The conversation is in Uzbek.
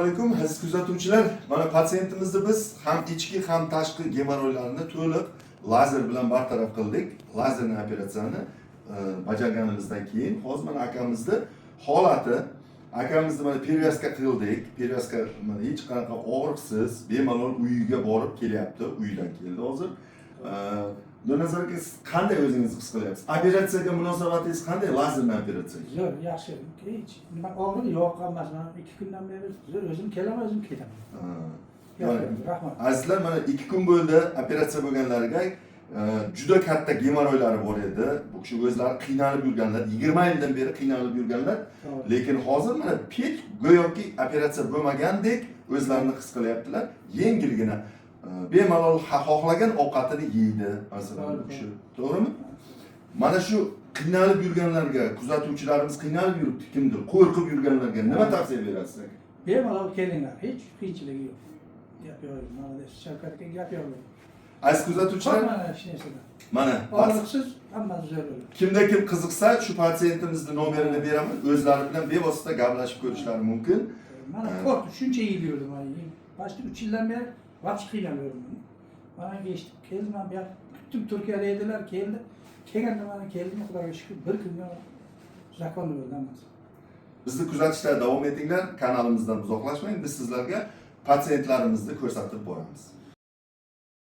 Assalomu alaykum aziz kuzatuvchilar. Mana patsientimizni biz ham ichki ham tashqi gemoroylarni to'liq lazer bilan bartaraf qildik. Lazerni operatsiyani bajarganimizdan keyin hozir mana akamizni holati, akamizni mana perevazka qildik. Perevazka mana hech qanaqa og'riqsiz, bemalol uyiga borib kelyapti. Uydan keldi hozir. Nazarga qanday o'zingizni his qilyapsiz? Operatsiyaga munosabatingiz qanday? Lazerni operatsiyaga? Zo'r, yaxshi. Hech nima og'ir yo'q emas. Men 2 kundan beri o'zim kelaman, o'zim ketaman. Rahmat. Azizlar, mana 2 kun bo'ldi operatsiya bo'lganlarga juda katta gemoroylari bor edi. Bu kishi o'zlari qiynalib yurganlar, 20 yildan beri qiynalib yurganlar. Lekin hozir mana hech go'yoki operatsiya bo'lmagandek o'zlarini his qilyaptilar. Yengilgina bemalol xohlagan ovqatini yeydi. Masalan, bu kishi, to'g'rimi? Mana shu qiynalib yurganlarga, kuzatuvchilarimiz qiynalib yuribdi, kimdir qo'rqib yurganlarga nima tavsiya berasiz? Bemalol kelinglar, hech qiyinchiligi yo'q. Gap yo'q, mana Shavkatga gap yo'q. Aziz kuzatuvchilar, mana shu narsada. Mana og'riqsiz hammasi zo'r bo'ladi. Kimda kim qiziqsa, shu patsientimizni nomerini beraman, o'zlari bilan bevosita gaplashib ko'rishlari mumkin. Mana qo'rq, shuncha yil yurdim. Başta 3 yildan beri vaqt qiynalyapman. Mana eshitib keldim, men bu yoq kutdim, Turkiyada edilar, keldi. Kelganda mana keldim, Xudoga shukr, bir kunga zakonni bo'ldim. Bizni kuzatishda davom etinglar, kanalimizdan uzoqlashmang. Biz sizlarga patsientlarimizni ko'rsatib boramiz.